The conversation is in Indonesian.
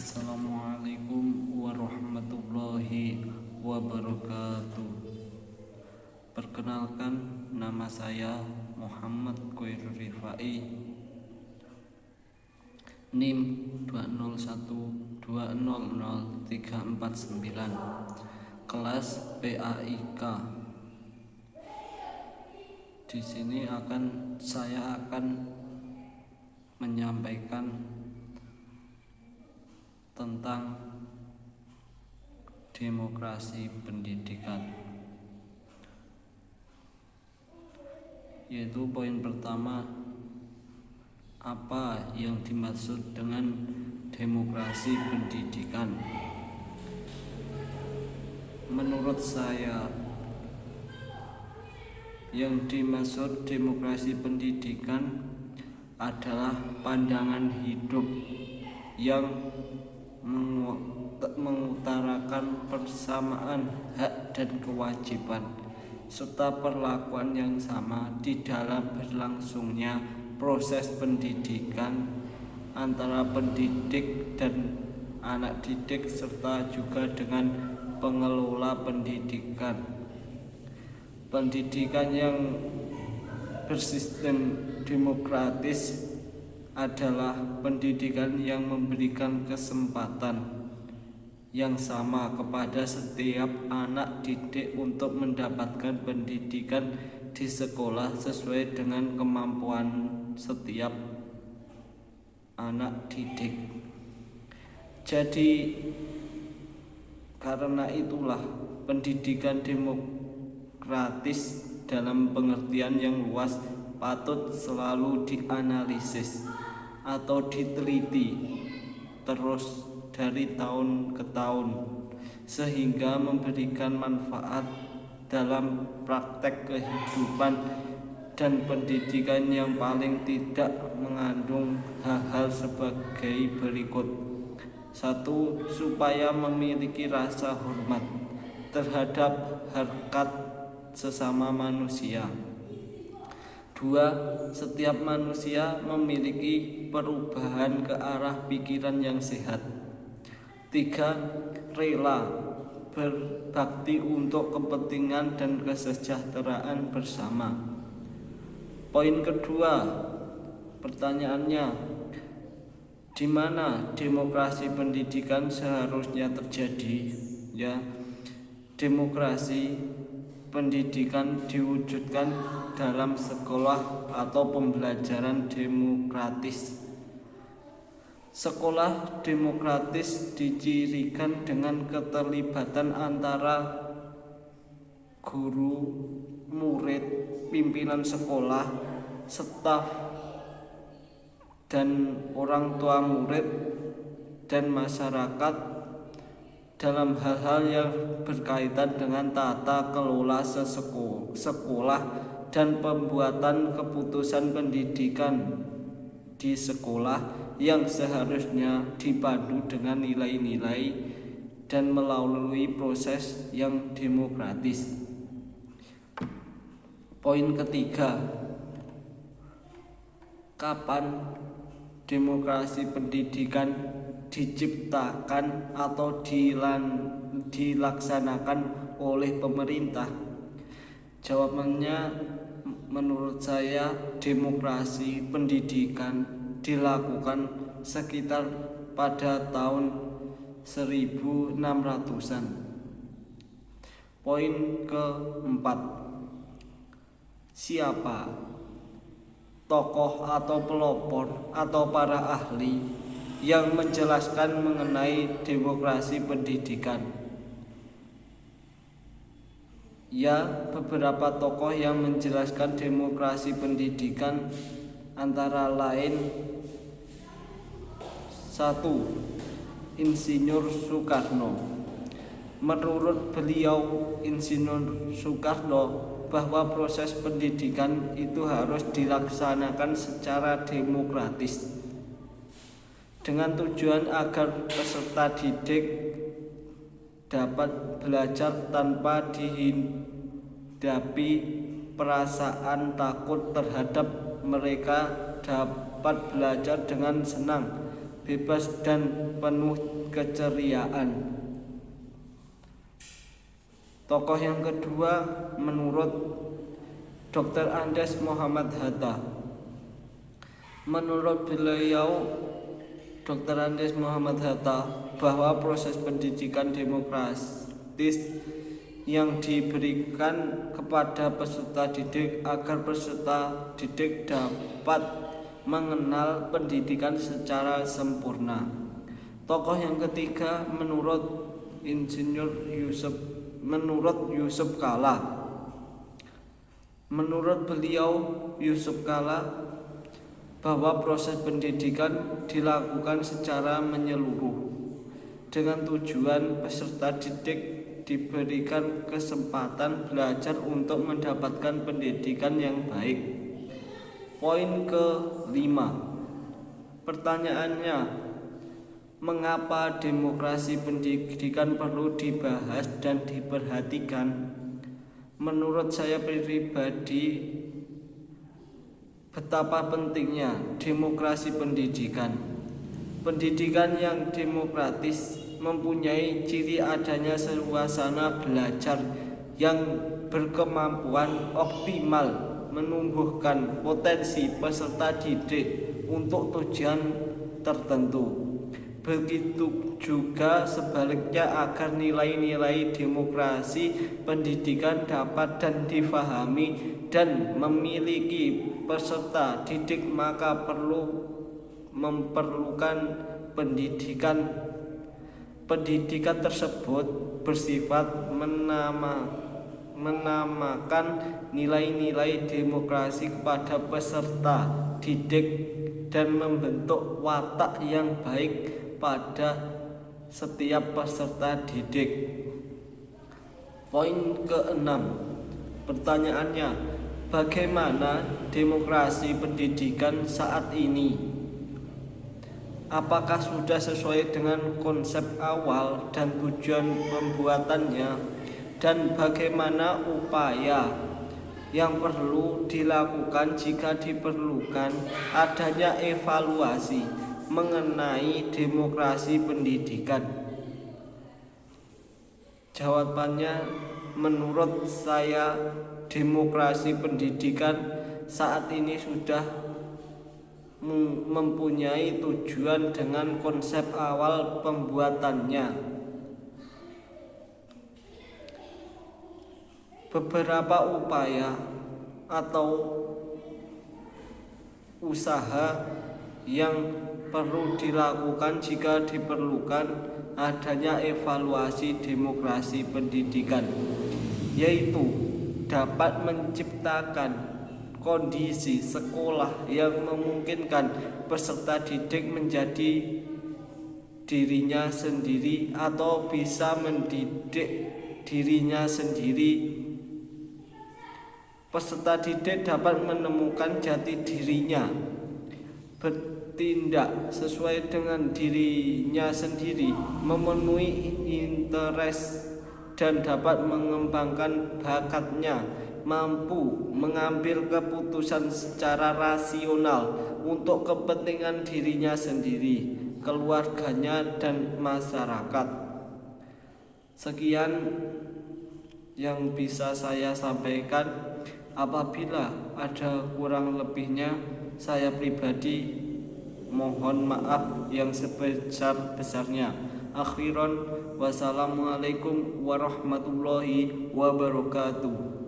Assalamualaikum warahmatullahi wabarakatuh. Perkenalkan, nama saya Muhammad Khairul Rifai, NIM 201200349, kelas PAIK. Di sini saya akan menyampaikan tentang demokrasi pendidikan, yaitu poin pertama, apa yang dimaksud dengan demokrasi pendidikan. Menurut saya, yang dimaksud demokrasi pendidikan adalah pandangan hidup yang mengutarakan persamaan hak dan kewajiban serta perlakuan yang sama di dalam berlangsungnya proses pendidikan antara pendidik dan anak didik, serta juga dengan pengelola pendidikan. Pendidikan yang bersistem demokratis adalah pendidikan yang memberikan kesempatan yang sama kepada setiap anak didik untuk mendapatkan pendidikan di sekolah sesuai dengan kemampuan setiap anak didik. Jadi karena itulah pendidikan demokratis dalam pengertian yang luas patut selalu dianalisis atau diteliti terus dari tahun ke tahun, sehingga memberikan manfaat dalam praktek kehidupan dan pendidikan yang paling tidak mengandung hal-hal sebagai berikut. 1. Supaya memiliki rasa hormat terhadap harkat sesama manusia. 2. Setiap manusia memiliki perubahan ke arah pikiran yang sehat. 3. Rela berbakti untuk kepentingan dan kesejahteraan bersama. Poin kedua, pertanyaannya, di mana demokrasi pendidikan seharusnya terjadi? Ya, demokrasi pendidikan diwujudkan dalam sekolah atau pembelajaran demokratis. Sekolah demokratis dicirikan dengan keterlibatan antara guru, murid, pimpinan sekolah, staf, dan orang tua murid dan masyarakat dalam hal-hal yang berkaitan dengan tata kelola sekolah dan pembuatan keputusan pendidikan di sekolah yang seharusnya dipadu dengan nilai-nilai dan melalui proses yang demokratis. Poin ketiga, kapan demokrasi pendidikan diciptakan atau dilaksanakan oleh pemerintah? Jawabannya, menurut saya demokrasi pendidikan dilakukan sekitar pada tahun 1600-an. Poin keempat, siapa tokoh atau pelopor atau para ahli yang menjelaskan mengenai demokrasi pendidikan? Ya, beberapa tokoh yang menjelaskan demokrasi pendidikan antara lain: 1. Insinyur Soekarno. Menurut beliau, Insinyur Soekarno, bahwa proses pendidikan itu harus dilaksanakan secara demokratis dengan tujuan agar peserta didik dapat belajar tanpa dihadapi perasaan takut terhadap mereka, dapat belajar dengan senang bebas dan penuh keceriaan. Tokoh yang kedua menurut Dr. Andes Muhammad Hatta. Menurut beliau, Dr. Andes Muhammad Hatta, bahwa proses pendidikan demokratis yang diberikan kepada peserta didik agar peserta didik dapat mengenal pendidikan secara sempurna. Tokoh yang ketiga menurut Yusuf Kala. Menurut beliau, Yusuf Kala, bahwa proses pendidikan dilakukan secara menyeluruh dengan tujuan peserta didik diberikan kesempatan belajar untuk mendapatkan pendidikan yang baik. Poin kelima, pertanyaannya, mengapa demokrasi pendidikan perlu dibahas dan diperhatikan? Menurut saya pribadi, betapa pentingnya demokrasi pendidikan. Pendidikan yang demokratis mempunyai ciri adanya suasana belajar yang berkemampuan optimal menumbuhkan potensi peserta didik untuk tujuan tertentu. Begitu juga sebaliknya agar nilai-nilai demokrasi pendidikan dapat dan difahami dan memiliki peserta didik, maka memerlukan pendidikan tersebut bersifat menamakan nilai-nilai demokrasi kepada peserta didik dan membentuk watak yang baik pada setiap peserta didik. Poin keenam, pertanyaannya, bagaimana demokrasi pendidikan saat ini? Apakah sudah sesuai dengan konsep awal dan tujuan pembuatannya? Dan bagaimana upaya yang perlu dilakukan jika diperlukan adanya evaluasi mengenai demokrasi pendidikan? Jawabannya, menurut saya demokrasi pendidikan saat ini sudah mempunyai tujuan dengan konsep awal pembuatannya. Beberapa upaya atau usaha yang perlu dilakukan jika diperlukan adanya evaluasi demokrasi pendidikan, yaitu dapat menciptakan kondisi sekolah yang memungkinkan peserta didik menjadi dirinya sendiri atau bisa mendidik dirinya sendiri. Peserta didik dapat menemukan jati dirinya, bertindak sesuai dengan dirinya sendiri, memenuhi interest dan dapat mengembangkan bakatnya, mampu mengambil keputusan secara rasional untuk kepentingan dirinya sendiri, keluarganya, dan masyarakat. Sekian yang bisa saya sampaikan. Apabila ada kurang lebihnya, saya pribadi mohon maaf yang sebesar-besarnya. Akhiran, wassalamualaikum warahmatullahi wabarakatuh.